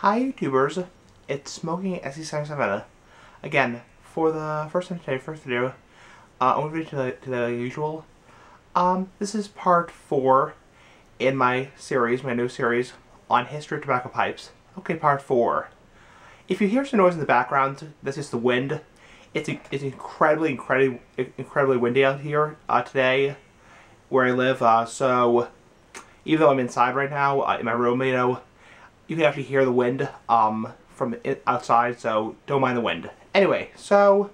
Hi YouTubers, it's Smoking SC77. Again, for the first time today, first video, over to the usual. This is part 4 in my series, my new series, on history of tobacco pipes. Okay, part 4. If you hear some noise in the background, that's just the wind. It's incredibly windy out here today, where I live, so even though I'm inside right now, in my room, you can actually hear the wind from outside, so don't mind the wind. Anyway, so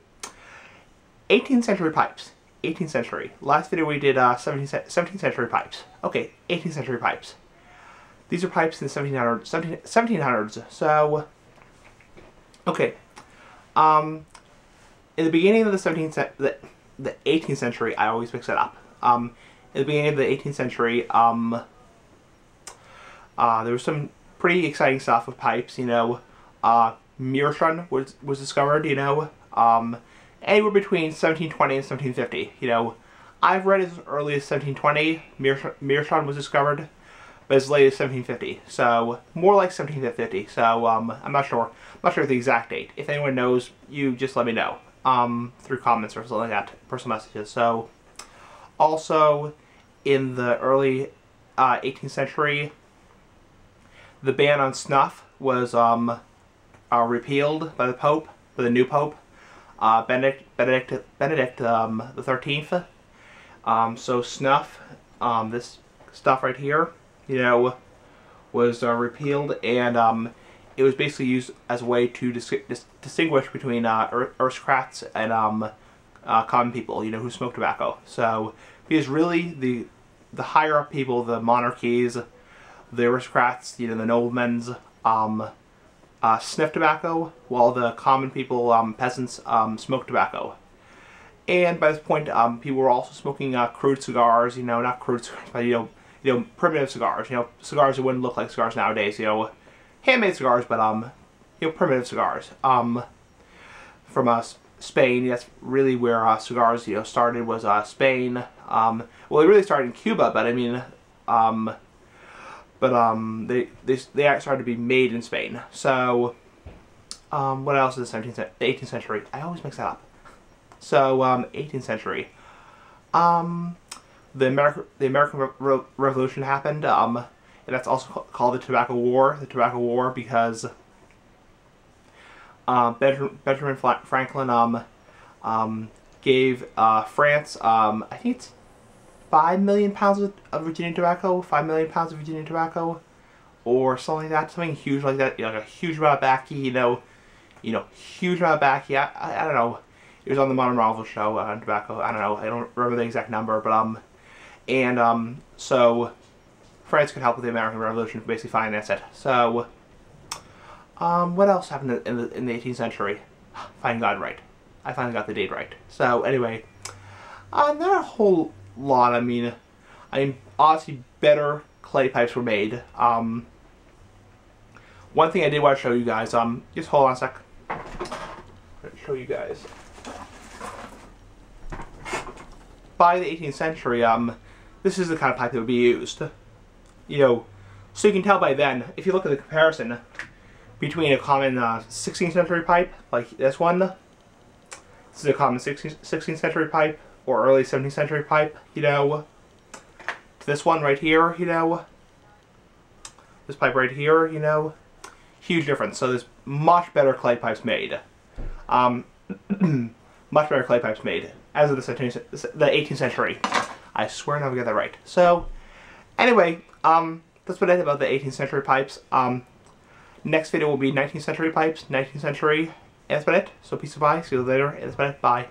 18th century pipes. 18th century. Last video we did 17th century pipes. Okay, 18th century pipes. These are pipes in the 1700s. So, okay. In the beginning of the 18th century, I always mix it up. In the beginning of the 18th century, there was some pretty exciting stuff with pipes, Meerschaum was discovered, anywhere between 1720 and 1750, I've read as early as 1720, Meerschaum was discovered, but as late as 1750, so more like 1750, so I'm not sure of the exact date. If anyone knows, you just let me know, through comments or something like that, personal messages. So, also, in the early 18th century, the ban on snuff was repealed by the Pope, by the new Pope, Benedict the 13th. So snuff, this stuff right here, was repealed, and it was basically used as a way to distinguish between aristocrats and common people, who smoke tobacco. So because really the higher up people, the monarchies, the aristocrats, the noblemen's, sniff tobacco, while the common people, peasants, smoke tobacco. And by this point, people were also smoking crude cigars, not crude cigars, but primitive cigars, cigars that wouldn't look like cigars nowadays, handmade cigars, but primitive cigars. From Spain, that's really where cigars, started, was Spain. Well, it really started in Cuba, but I mean, they started to be made in Spain. So, what else is the 18th century? I always mix that up. So, 18th century. The American Revolution happened, and that's also called the Tobacco War. The Tobacco War because Benjamin Franklin gave France, I think it's 5 million pounds of Virginia tobacco, 5 million pounds of Virginia tobacco, or something like that, something huge like that, like a huge amount of baccy, huge amount of baccy. I don't know. It was on the Modern Marvel show on tobacco. I don't know. I don't remember the exact number, but so France could help with the American Revolution to basically finance it. So, what else happened in the 18th century? Finally got it right. I finally got the date right. So anyway, not a whole lot. I mean, honestly, better clay pipes were made. One thing I did want to show you guys, just hold on a sec. I'm going to show you guys. By the 18th century, this is the kind of pipe that would be used. So you can tell by then, if you look at the comparison between a common 16th century pipe, like this one, this is a common 16th century pipe, or early 17th century pipe, to this one right here, this pipe right here, huge difference. So there's much better clay pipes made. Much better clay pipes made as of the 18th century. I swear now we got that right. So, anyway, that's what I think about the 18th century pipes. Next video will be 19th century pipes, 19th century, and that's about it. So peace and bye, see you later, and that's about it, bye.